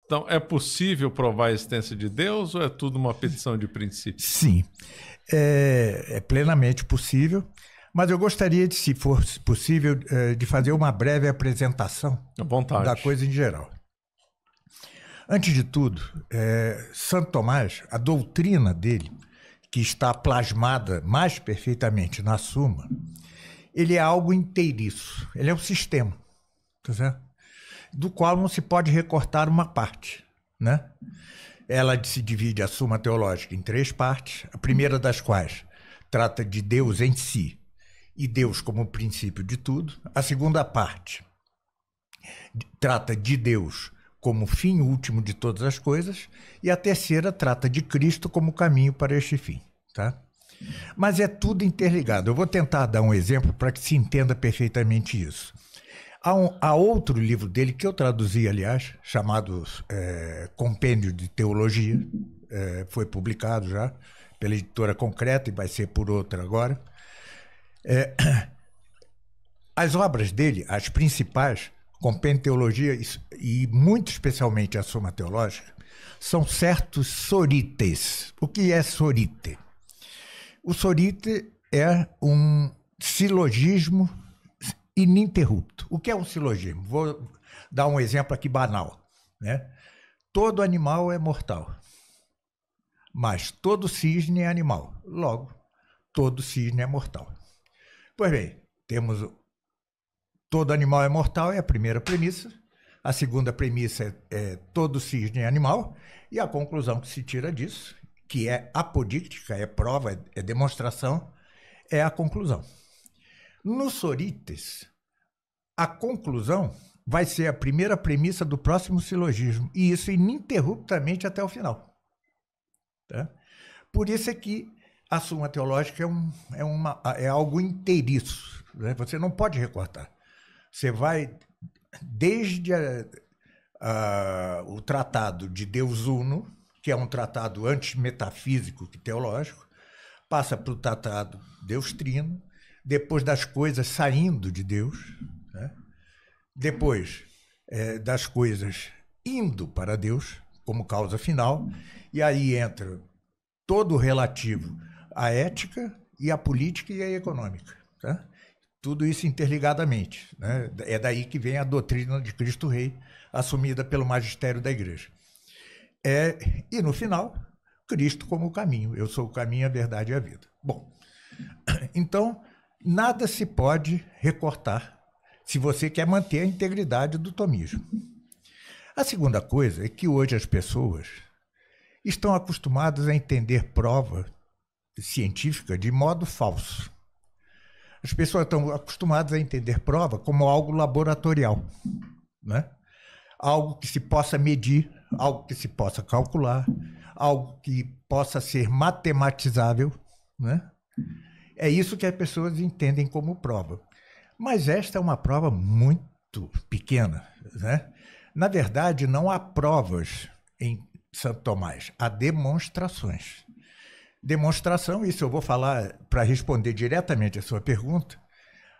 Então, é possível provar a existência de Deus ou é tudo uma petição de princípio? Sim, é plenamente possível, mas eu gostaria, de, se for possível, de fazer uma breve apresentação À vontade. da coisa em geral. Antes de tudo, Santo Tomás, a doutrina dele, que está plasmada mais perfeitamente na Suma, ele é algo inteiriço, ele é um sistema, tá certo? Do qual não se pode recortar uma parte, né? Ela se divide, a Suma Teológica, em 3 partes, a primeira das quais trata de Deus em si e Deus como princípio de tudo. A segunda parte trata de Deus como fim último de todas as coisas, e a terceira trata de Cristo como caminho para este fim, tá? Mas é tudo interligado. Eu vou tentar dar um exemplo para que se entenda perfeitamente isso. Há outro livro dele, que eu traduzi, aliás, chamado Compêndio de Teologia, foi publicado já pela editora Concreta e vai ser por outra agora. As obras dele, as principais, Compêndio de Teologia e muito especialmente a Suma Teológica, são certos sorites. O que é sorite? O sorite é um silogismo ininterrupto. O que é um silogismo? Vou dar um exemplo aqui banal, né? Todo animal é mortal, mas todo cisne é animal. Logo, todo cisne é mortal. Pois bem, temos todo animal é mortal, é a primeira premissa. A segunda premissa é todo cisne é animal. E a conclusão que se tira disso, que é apodíctica, é prova, é demonstração, é a conclusão. No Sorites, a conclusão vai ser a primeira premissa do próximo silogismo, e isso ininterruptamente até o final. Tá? Por isso é que a Suma Teológica é algo inteiriço, né? Você não pode recortar. Você vai desde o tratado de Deus Uno, que é um tratado antes metafísico que teológico, passa para o tratado Deus Trino, depois das coisas saindo de Deus, né? Depois das coisas indo para Deus como causa final, e aí entra todo o relativo à ética e à política e à econômica, tá? Tudo isso interligadamente, né? É daí que vem a doutrina de Cristo Rei, assumida pelo magistério da Igreja. E no final, Cristo como o caminho. Eu sou o caminho, a verdade e a vida. Bom, então, nada se pode recortar se você quer manter a integridade do tomismo. A segunda coisa é que hoje as pessoas estão acostumadas a entender prova científica de modo falso. As pessoas estão acostumadas a entender prova como algo laboratorial, né? Algo que se possa medir, algo que se possa calcular, algo que possa ser matematizável, né? É isso que as pessoas entendem como prova. Mas esta é uma prova muito pequena, né? Na verdade, não há provas em Santo Tomás, há demonstrações. Demonstração, isso eu vou falar para responder diretamente a sua pergunta.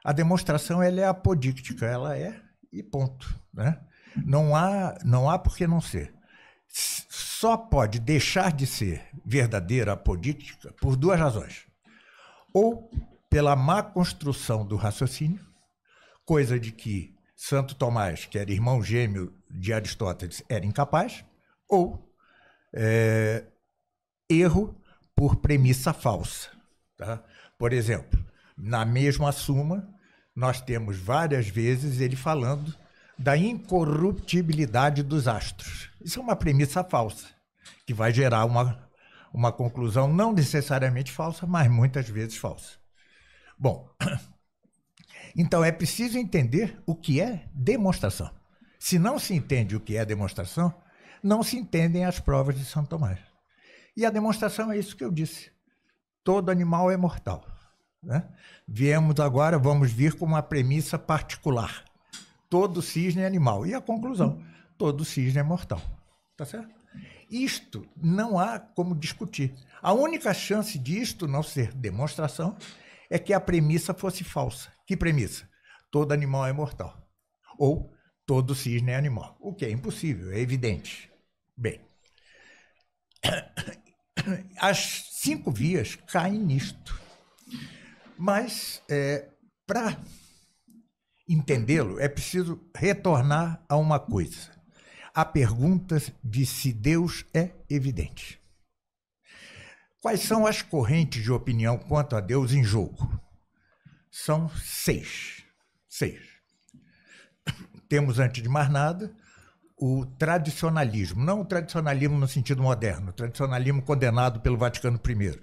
A demonstração, ela é apodíctica, ela é e ponto, né? Não há por que não ser. Só pode deixar de ser verdadeira apodíctica por 2 razões. Ou pela má construção do raciocínio, coisa de que Santo Tomás, que era irmão gêmeo de Aristóteles, era incapaz, ou erro por premissa falsa, tá? Por exemplo, na mesma Suma, nós temos várias vezes ele falando da incorruptibilidade dos astros. Isso é uma premissa falsa, que vai gerar uma conclusão não necessariamente falsa, mas muitas vezes falsa. Bom, então é preciso entender o que é demonstração. Se não se entende o que é demonstração, não se entendem as provas de Santo Tomás. E a demonstração é isso que eu disse. Todo animal é mortal, né? Vamos vir com uma premissa particular. Todo cisne é animal. E a conclusão, todo cisne é mortal. Tá certo? Isto não há como discutir. A única chance disto não ser demonstração é que a premissa fosse falsa. Que premissa? Todo animal é mortal. Ou todo cisne é animal. O que é impossível, é evidente, Bem, as 5 vias caem nisto. Mas, para entendê-lo, é preciso retornar a uma coisa. A pergunta de se Deus é evidente. Quais são as correntes de opinião quanto a Deus em jogo? São 6. Temos, antes de mais nada, o tradicionalismo. Não o tradicionalismo no sentido moderno, o tradicionalismo condenado pelo Vaticano I.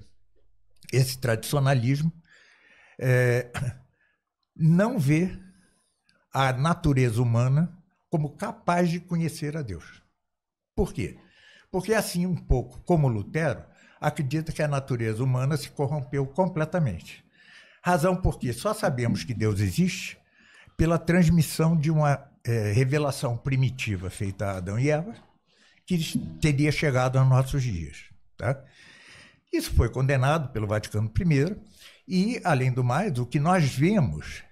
Esse tradicionalismo não vê a natureza humana como capaz de conhecer a Deus. Por quê? Porque, assim, um pouco como Lutero, acredita que a natureza humana se corrompeu completamente. Razão porque só sabemos que Deus existe pela transmissão de uma revelação primitiva feita a Adão e Eva, que teria chegado aos nossos dias. Tá? Isso foi condenado pelo Vaticano I e, além do mais, o que nós vemos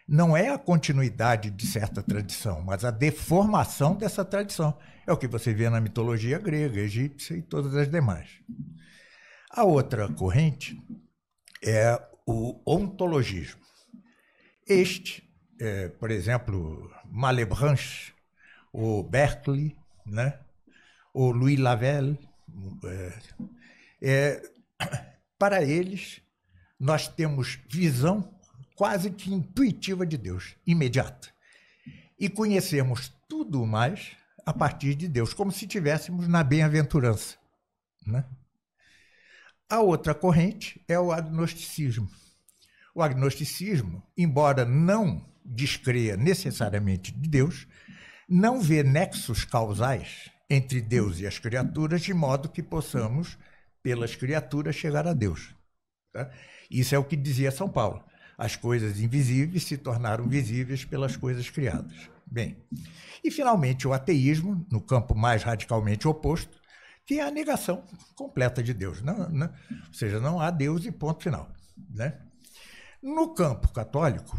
não é a continuidade de certa tradição, mas a deformação dessa tradição. É o que você vê na mitologia grega, egípcia e todas as demais. A outra corrente é o ontologismo. Este, por exemplo, Malebranche, o Berkeley, né? O Louis Lavelle, para eles, nós temos visão quase que intuitiva de Deus, imediata. E conhecemos tudo mais a partir de Deus, como se estivéssemos na bem-aventurança, né? A outra corrente é o agnosticismo. O agnosticismo, embora não descreia necessariamente de Deus, não vê nexos causais entre Deus e as criaturas, de modo que possamos, pelas criaturas, chegar a Deus. Tá? Isso é o que dizia São Paulo. As coisas invisíveis se tornaram visíveis pelas coisas criadas. Bem, e finalmente o ateísmo, no campo mais radicalmente oposto, que é a negação completa de Deus. Ou seja, não há Deus e ponto final. Né? No campo católico,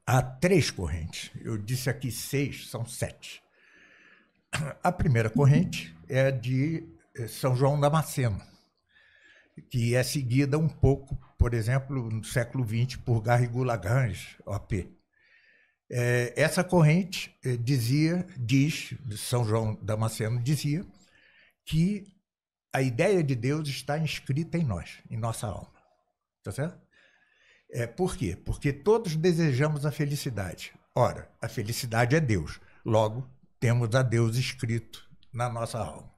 há 3 correntes. Eu disse aqui 6, são 7. A primeira corrente é de São João Damasceno, que é seguida um pouco, por exemplo, no século XX, por Garrigou-Lagrange, OP. Essa corrente São João Damasceno dizia, que a ideia de Deus está inscrita em nós, em nossa alma. Tá certo? Por quê? Porque todos desejamos a felicidade. Ora, a felicidade é Deus. Logo, temos a Deus escrito na nossa alma.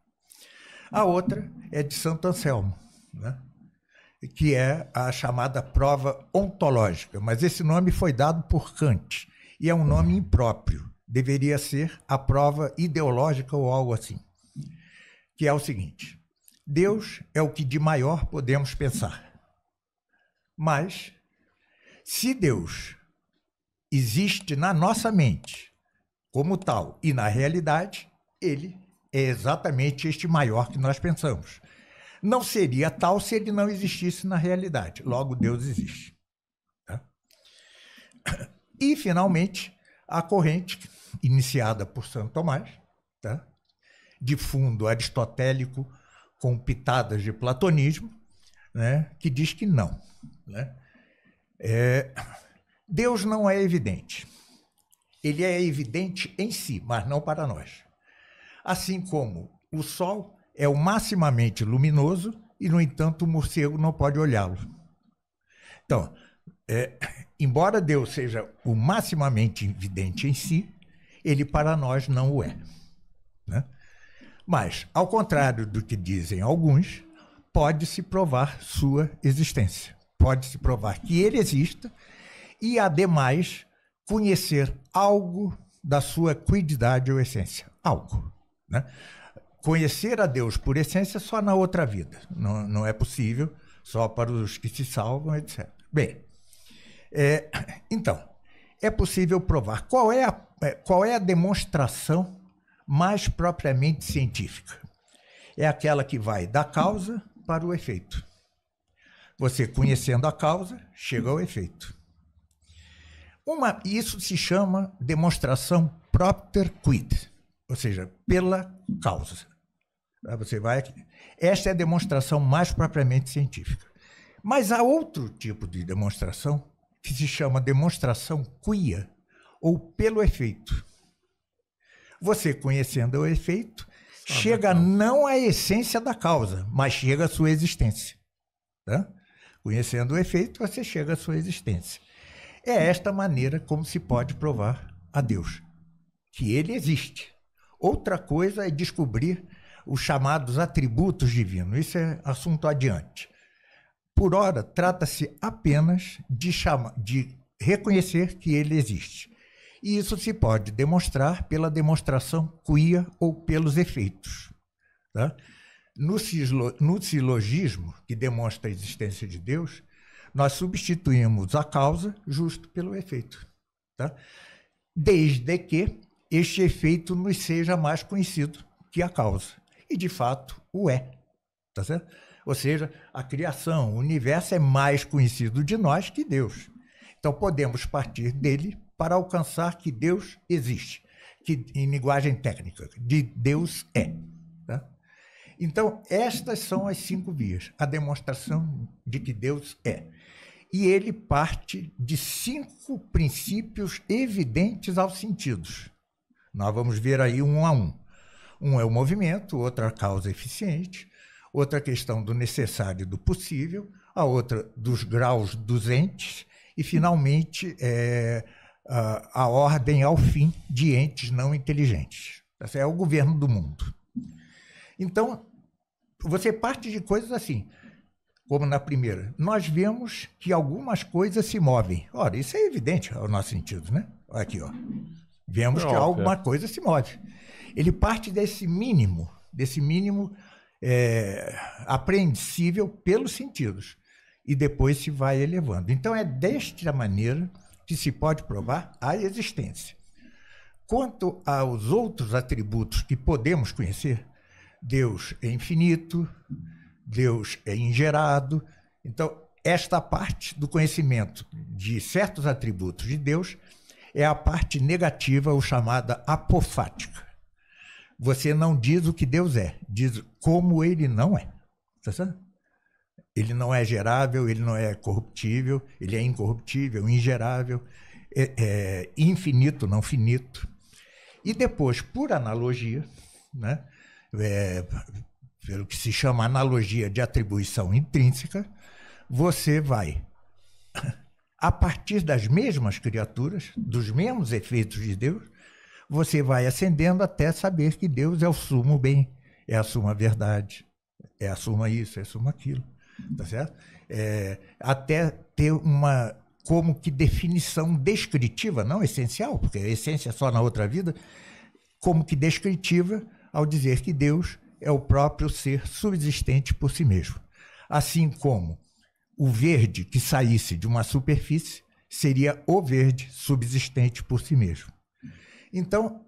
A outra é de Santo Anselmo, né? Que é a chamada prova ontológica. Mas esse nome foi dado por Kant e é um nome impróprio. Deveria ser a prova ideológica ou algo assim. Que é o seguinte: Deus é o que de maior podemos pensar. Mas, se Deus existe na nossa mente como tal e na realidade, ele é exatamente este maior que nós pensamos. Não seria tal se ele não existisse na realidade. Logo, Deus existe. Tá? E, finalmente, a corrente iniciada por Santo Tomás, tá? De fundo aristotélico com pitadas de platonismo, né? Que diz que não. Né? Deus não é evidente. Ele é evidente em si, mas não para nós. Assim como o Sol é o maximamente luminoso e, no entanto, o morcego não pode olhá-lo. Então, embora Deus seja o maximamente evidente em si, ele para nós não o é. Né? Mas, ao contrário do que dizem alguns, pode-se provar sua existência. Pode-se provar que ele exista e, ademais, conhecer algo da sua quididade ou essência. Algo. Né? Conhecer a Deus por essência só na outra vida. Não é possível, só para os que se salvam, etc. Bem, então, é possível provar. Qual é a demonstração mais propriamente científica? É aquela que vai da causa para o efeito. Você, conhecendo a causa, chega ao efeito. Isso se chama demonstração propter quid. ou seja, pela causa. Você vai aqui. Esta é a demonstração mais propriamente científica. Mas há outro tipo de demonstração que se chama demonstração quia, ou pelo efeito. Você, conhecendo o efeito, chega não à essência da causa, mas chega à sua existência. Tá? Conhecendo o efeito, você chega à sua existência. É esta maneira como se pode provar a Deus, que ele existe. Outra coisa é descobrir os chamados atributos divinos. Isso é assunto adiante. Por ora, trata-se apenas de reconhecer que ele existe. E isso se pode demonstrar pela demonstração quia ou pelos efeitos. Tá? No silogismo, que demonstra a existência de Deus, nós substituímos a causa justo pelo efeito. Tá? Desde que este efeito nos seja mais conhecido que a causa. E, de fato, o é. Tá certo? Ou seja, a criação, o universo é mais conhecido de nós que Deus. Então, podemos partir dele para alcançar que Deus existe, que, em linguagem técnica, de Deus é. Tá? Então, estas são as 5 vias, a demonstração de que Deus é. E ele parte de 5 princípios evidentes aos sentidos. Nós vamos ver aí um a um. Um é o movimento, outra a causa eficiente, outra a questão do necessário e do possível, a outra dos graus dos entes e, finalmente, a ordem ao fim de entes não inteligentes. Esse é o governo do mundo. Então, você parte de coisas assim, como na primeira. Nós vemos que algumas coisas se movem. Ora, isso é evidente aos nossos sentidos, né? Aqui, ó. Vemos que alguma coisa se move. Ele parte desse mínimo apreensível pelos sentidos, e depois se vai elevando. Então, é desta maneira que se pode provar a existência. Quanto aos outros atributos que podemos conhecer, Deus é infinito, Deus é ingerado. Então, esta parte do conhecimento de certos atributos de Deus é a parte negativa, ou chamada apofática. Você não diz o que Deus é, diz como ele não é. Tá certo? Ele não é gerável, ele não é corruptível, ele é incorruptível, ingerável, infinito, não finito. E depois, por analogia, né, pelo que se chama analogia de atribuição intrínseca, você vai, a partir das mesmas criaturas, dos mesmos efeitos de Deus, você vai ascendendo até saber que Deus é o sumo bem, é a suma verdade, é a suma isso, é a suma aquilo. Tá certo? Até ter uma, como que definição descritiva, não essencial, porque a essência é só na outra vida, como que descritiva ao dizer que Deus é o próprio ser subsistente por si mesmo. Assim como o verde que saísse de uma superfície seria o verde subsistente por si mesmo. Então,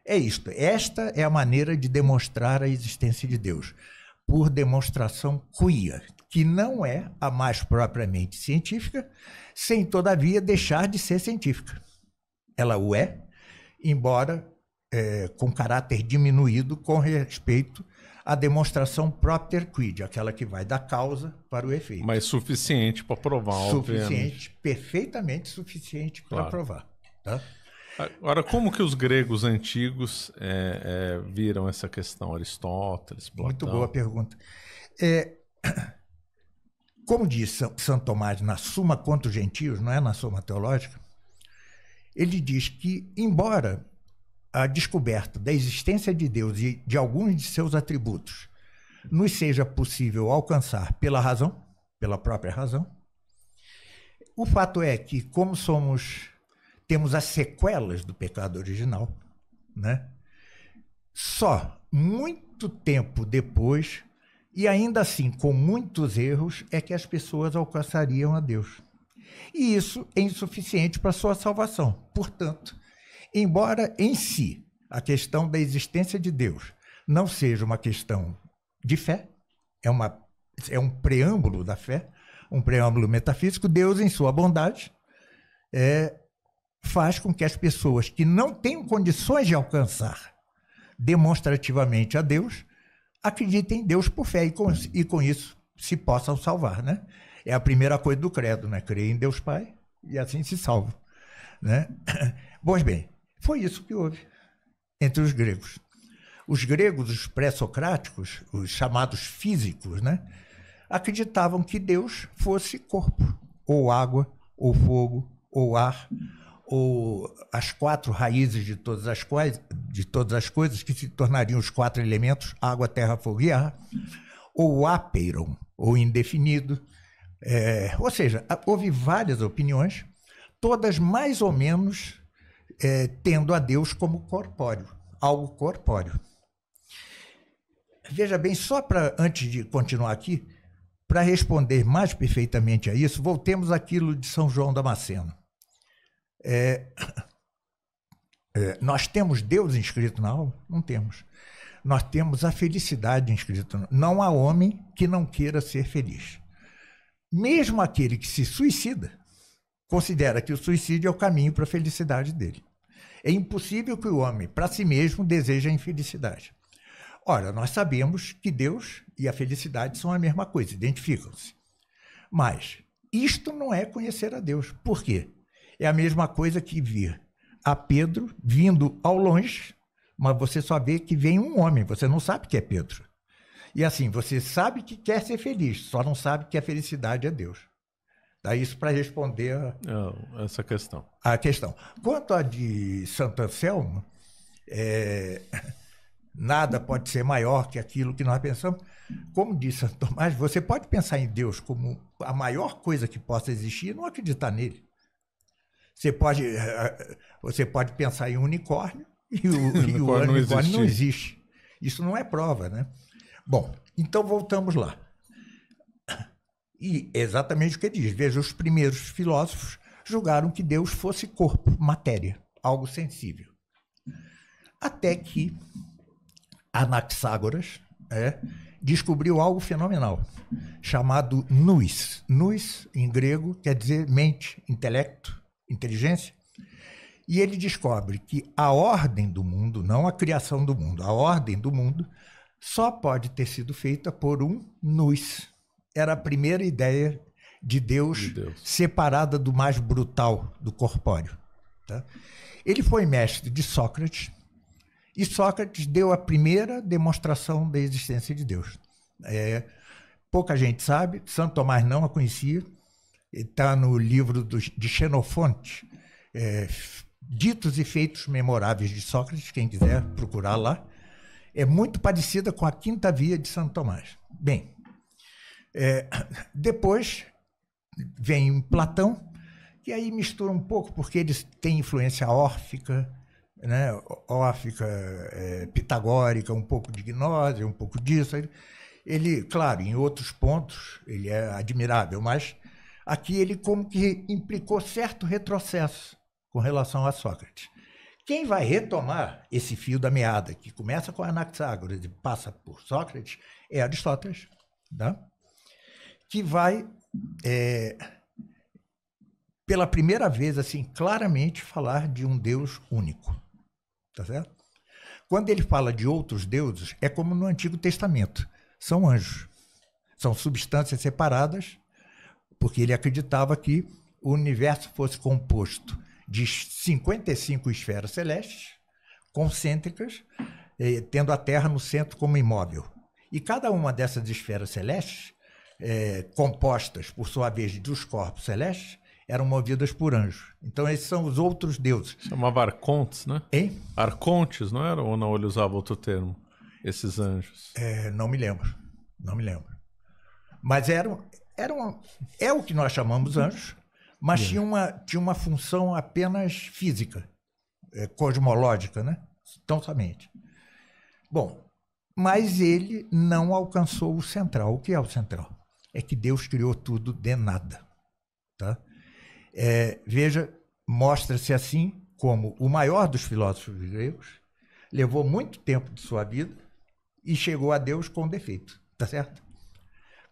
é isto. Esta é a maneira de demonstrar a existência de Deus, por demonstração quia, que não é a mais propriamente científica, sem, todavia, deixar de ser científica. Ela o é, embora com caráter diminuído com respeito à demonstração propter quid, aquela que vai da causa para o efeito. Mas suficiente para provar, obviamente. Suficiente, perfeitamente suficiente para provar. Tá? Agora, como que os gregos antigos viram essa questão? Aristóteles, Platão? Muito boa pergunta. Como diz Santo Tomás na Suma contra os Gentios, não é na Suma Teológica, ele diz que, embora a descoberta da existência de Deus e de alguns de seus atributos nos seja possível alcançar pela razão, pela própria razão, o fato é que, como temos as sequelas do pecado original, né? Só muito tempo depois, e ainda assim com muitos erros, é que as pessoas alcançariam a Deus. E isso é insuficiente para a sua salvação. Portanto, embora em si a questão da existência de Deus não seja uma questão de fé, é um preâmbulo da fé, um preâmbulo metafísico, Deus, em sua bondade, faz com que as pessoas que não têm condições de alcançar demonstrativamente a Deus, acreditem em Deus por fé e com isso se possam salvar, né? É a primeira coisa do credo, né? Crer em Deus Pai e assim se salva, né? Pois bem, foi isso que houve entre os gregos. Os gregos, os pré-socráticos, os chamados físicos, né? Acreditavam que Deus fosse corpo, ou água, ou fogo, ou ar, ou as 4 raízes de todas as coisas que se tornariam os 4 elementos, água, terra, fogo e ar, ou apeiron, ou indefinido. Ou seja, houve várias opiniões, todas mais ou menos tendo a Deus como corpóreo, algo corpóreo. Veja bem, só para, antes de continuar aqui, para responder mais perfeitamente a isso, voltemos àquilo de São João Damasceno. Nós temos Deus inscrito na alma? Não temos. Nós temos a felicidade inscrita na alma. Não há homem que não queira ser feliz. Mesmo aquele que se suicida, considera que o suicídio é o caminho para a felicidade dele. É impossível que o homem, para si mesmo, deseje a infelicidade. Ora, nós sabemos que Deus e a felicidade são a mesma coisa, identificam-se. Mas isto não é conhecer a Deus. Por quê? É a mesma coisa que vir a Pedro vindo ao longe, mas você só vê que vem um homem, você não sabe que é Pedro. E assim, você sabe que quer ser feliz, só não sabe que a felicidade é Deus. Dá isso para responder essa questão. A questão. Quanto a de Santo Anselmo, nada pode ser maior que aquilo que nós pensamos. Como disse Santo Tomás, você pode pensar em Deus como a maior coisa que possa existir e não acreditar nele. Você pode pensar em um unicórnio e o unicórnio não existe. Isso não é prova, né? Bom, então voltamos lá. E exatamente o que ele diz. Veja, os primeiros filósofos julgaram que Deus fosse corpo, matéria, algo sensível. Até que Anaxágoras descobriu algo fenomenal, chamado nous. Nous, em grego, quer dizer mente, intelecto, inteligência. E ele descobre que a ordem do mundo, não a criação do mundo, a ordem do mundo só pode ter sido feita por um nous. Era a primeira ideia de Deus separada do mais brutal, do corpóreo. Tá? Ele foi mestre de Sócrates, e Sócrates deu a primeira demonstração da existência de Deus. Pouca gente sabe, Santo Tomás não a conhecia, está no livro de Xenofonte, Ditos e Feitos Memoráveis de Sócrates, quem quiser procurar lá. É muito parecida com a Quinta Via de Santo Tomás. Bem, depois vem Platão, que aí mistura um pouco, porque eles têm influência órfica, né? Órfica, pitagórica, um pouco de gnose, um pouco disso. Ele, claro, em outros pontos, ele é admirável, mas aqui ele como que implicou certo retrocesso com relação a Sócrates. Quem vai retomar esse fio da meada, que começa com Anaxágoras e passa por Sócrates, é Aristóteles, tá? Que vai, pela primeira vez, assim, claramente falar de um Deus único. Tá certo? Quando ele fala de outros deuses, é como no Antigo Testamento. São anjos. São substâncias separadas, porque ele acreditava que o universo fosse composto de 55 esferas celestes, concêntricas, tendo a Terra no centro como imóvel. E cada uma dessas esferas celestes, compostas, por sua vez, dos corpos celestes, eram movidas por anjos. Então, esses são os outros deuses. Chamava arcontes, né? Hein? Arcontes, não era? Ou não, ele usava outro termo? Esses anjos. Não me lembro. Mas é o que nós chamamos anjos, mas tinha uma função apenas física, cosmológica, né? Tão somente. Bom, mas ele não alcançou o central. O que é o central? É que Deus criou tudo de nada. Tá? Veja, mostra-se assim como o maior dos filósofos gregos levou muito tempo de sua vida e chegou a Deus com defeito, tá certo?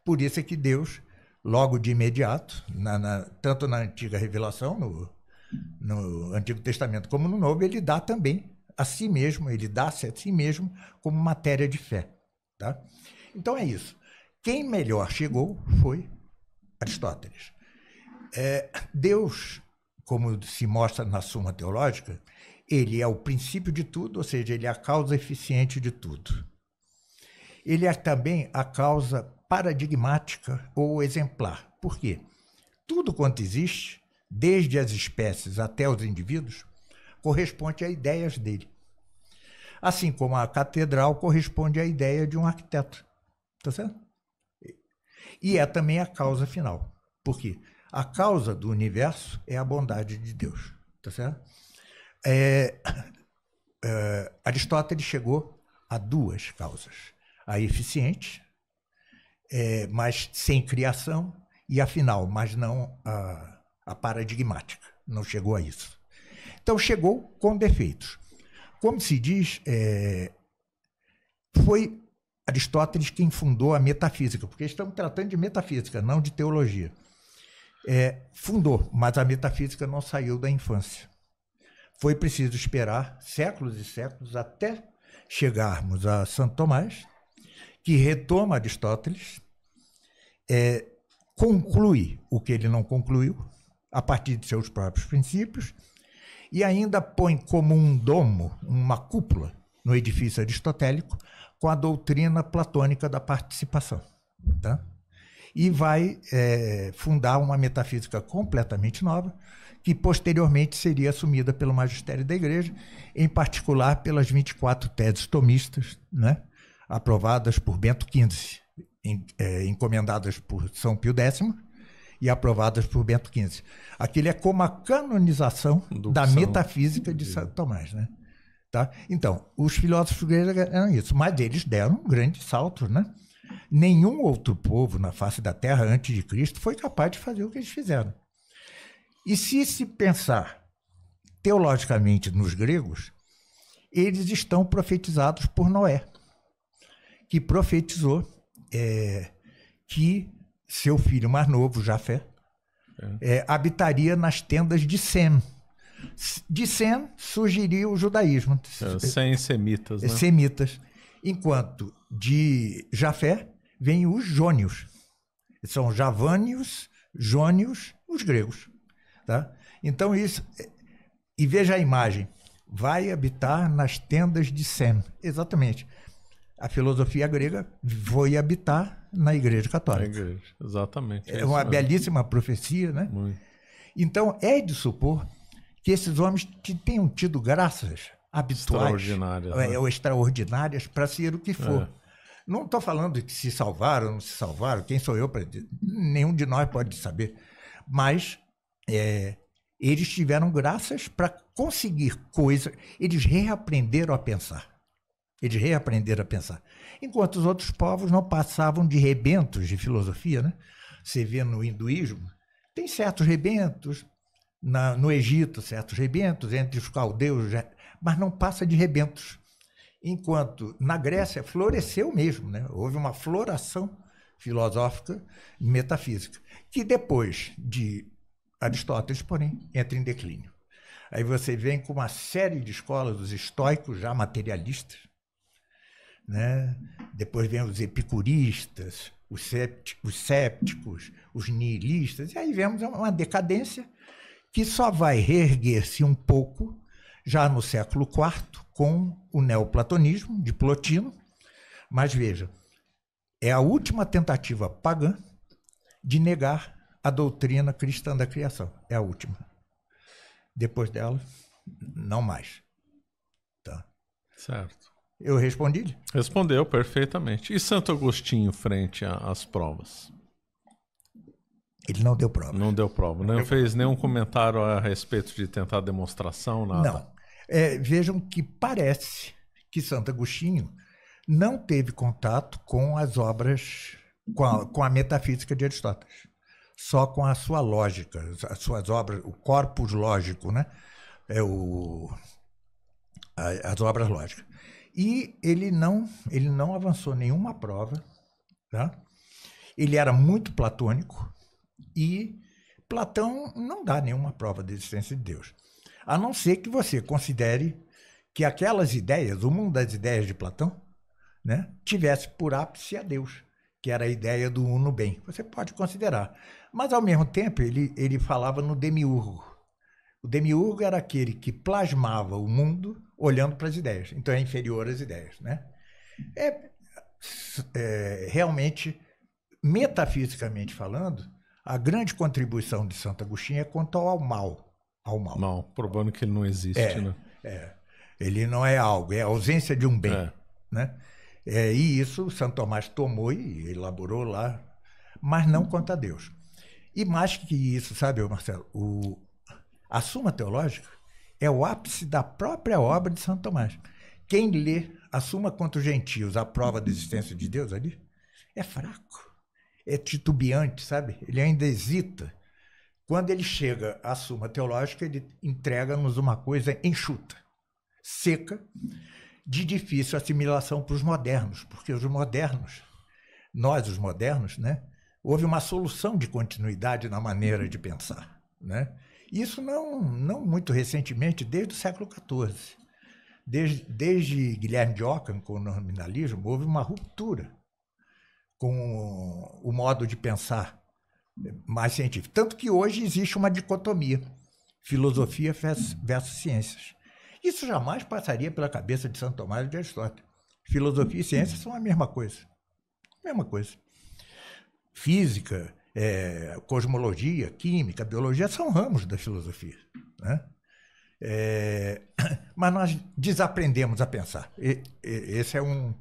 Por isso é que Deus, logo de imediato, tanto na antiga revelação, no Antigo Testamento como no Novo, ele dá também a si mesmo, ele dá-se a si mesmo como matéria de fé. Tá? Então é isso. Quem melhor chegou foi Aristóteles. Deus, como se mostra na Suma Teológica, ele é o princípio de tudo, ou seja, ele é a causa eficiente de tudo. Ele é também a causa paradigmática ou exemplar. Por quê? Tudo quanto existe, desde as espécies até os indivíduos, corresponde a ideias dele. Assim como a catedral corresponde à ideia de um arquiteto. Tá certo? E é também a causa final. Por quê? A causa do universo é a bondade de Deus. Tá certo? Aristóteles chegou a duas causas. A eficiente, mas sem criação, e a final, mas não a paradigmática. Não chegou a isso. Então chegou com defeitos. Como se diz, foi Aristóteles quem fundou a metafísica, porque estamos tratando de metafísica, não de teologia. Fundou, mas a metafísica não saiu da infância. Foi preciso esperar séculos e séculos até chegarmos a Santo Tomás, que retoma Aristóteles, conclui o que ele não concluiu, a partir de seus próprios princípios, e ainda põe como um domo, uma cúpula, no edifício aristotélico, com a doutrina platônica da participação. Tá? E vai fundar uma metafísica completamente nova, que posteriormente seria assumida pelo magistério da Igreja, em particular pelas 24 teses tomistas, né, aprovadas por Bento XV, encomendadas por São Pio X e aprovadas por Bento XV. Aquilo é como a canonização da metafísica de Santo Tomás. Né? Tá? Então, os filósofos gregos eram isso, mas eles deram um grande salto. Né? Nenhum outro povo na face da Terra antes de Cristo foi capaz de fazer o que eles fizeram. E se pensar teologicamente nos gregos, eles estão profetizados por Noé, que profetizou que seu filho mais novo, Jafé, habitaria nas tendas de Sem. De Sem surgiria o judaísmo. Sem semitas, né? Semitas. Enquanto de Jafé vêm os jônios. São javânios, jônios, os gregos. Tá? Então isso... E veja a imagem. Vai habitar nas tendas de Sem. Exatamente. A filosofia grega foi habitar na Igreja Católica. Na igreja, exatamente. É uma belíssima profecia, né? Muito. Então, é de supor que esses homens tenham tido graças habituais Extraordinárias, né? ou extraordinárias para ser o que for. Não estou falando de que se salvaram ou não se salvaram, quem sou eu para dizer? Nenhum de nós pode saber. Mas eles tiveram graças para conseguir coisas, eles reaprenderam a pensar. Eles reaprenderam a pensar. Enquanto os outros povos não passavam de rebentos de filosofia, né? Você vê no hinduísmo, tem certos rebentos, no Egito, certos rebentos, entre os caldeus, mas não passa de rebentos. Enquanto na Grécia floresceu mesmo, né? Houve uma floração filosófica e metafísica, que depois de Aristóteles, porém, entra em declínio. Aí você vem com uma série de escolas, os estoicos já materialistas, né? Depois vem os epicuristas, os cépticos, os nihilistas, e aí vemos uma decadência que só vai reerguer-se um pouco já no século IV com o neoplatonismo de Plotino. Mas veja, é a última tentativa pagã de negar a doutrina cristã da criação. É a última. Depois dela, não mais. Tá. Certo. Eu respondi-lhe? Respondeu perfeitamente. E Santo Agostinho frente às provas? Ele não deu prova. Não deu prova. Não fez nenhum comentário a respeito de tentar demonstração, nada? Não. Vejam que parece que Santo Agostinho não teve contato com as obras, com a metafísica de Aristóteles. Só com a sua lógica, as suas obras, o corpus lógico, né? As obras lógicas. E ele não avançou nenhuma prova. Tá? Ele era muito platônico e Platão não dá nenhuma prova da existência de Deus. A não ser que você considere que aquelas ideias, o mundo das ideias de Platão, né, tivesse por ápice a Deus, que era a ideia do uno bem. Você pode considerar. Mas, ao mesmo tempo, ele falava no demiurgo. O demiurgo era aquele que plasmava o mundo olhando para as ideias. Então, é inferior às ideias, né? Realmente, metafisicamente falando, a grande contribuição de Santo Agostinho é quanto ao mal. Não, provando que ele não existe, né? Ele não é algo, é a ausência de um bem, né? E isso Santo Tomás tomou e elaborou lá, mas não quanto a Deus. E mais que isso, sabe, Marcelo, a Suma Teológica é o ápice da própria obra de Santo Tomás. Quem lê a Suma contra os Gentios, a prova da existência de Deus ali, é fraco, é titubeante, sabe? Ele ainda hesita. Quando ele chega à Suma Teológica, ele entrega-nos uma coisa enxuta, seca, de difícil assimilação para os modernos, porque os modernos, nós os modernos, né, houve uma solução de continuidade na maneira de pensar, né? Isso não muito recentemente, desde o século XIV. Desde Guilherme de Ockham, com o nominalismo, houve uma ruptura com o modo de pensar mais científico. Tanto que hoje existe uma dicotomia, filosofia versus ciências. Isso jamais passaria pela cabeça de Santo Tomás e de Aristóteles. Filosofia e ciência são a mesma coisa. Mesma coisa. Física, cosmologia, química, biologia são ramos da filosofia, né? Mas nós desaprendemos a pensar. Esse é um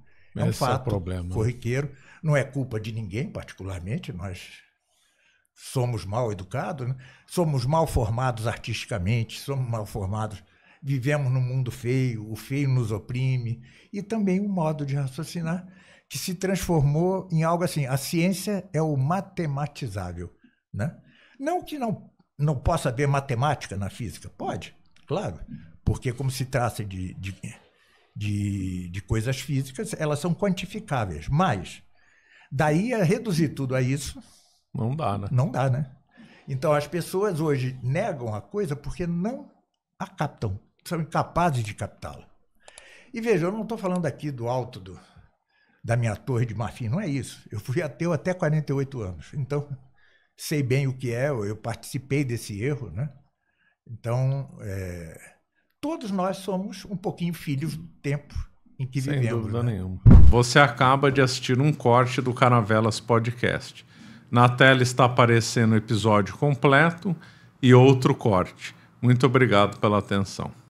fato corriqueiro. Não é culpa de ninguém, particularmente. Nós somos mal educados, né? Somos mal formados artisticamente, somos mal formados, vivemos num mundo feio, o feio nos oprime, e também um modo de raciocinar que se transformou em algo assim. A ciência é o matematizável, né? Não que não possa haver matemática na física, pode, claro, porque como se trata de coisas físicas, elas são quantificáveis, mas daí a reduzir tudo a isso, não dá, né? Não dá, né? Então as pessoas hoje negam a coisa porque não a captam, são incapazes de captá-la. E veja, eu não estou falando aqui do alto da minha torre de marfim, não é isso. Eu fui ateu até 48 anos, então sei bem o que é, eu participei desse erro, né? Então, todos nós somos um pouquinho filhos do tempo em que vivemos. Sem dúvida nenhuma. Você acaba de assistir um corte do Caravelas Podcast. Na tela está aparecendo o episódio completo e outro corte. Muito obrigado pela atenção.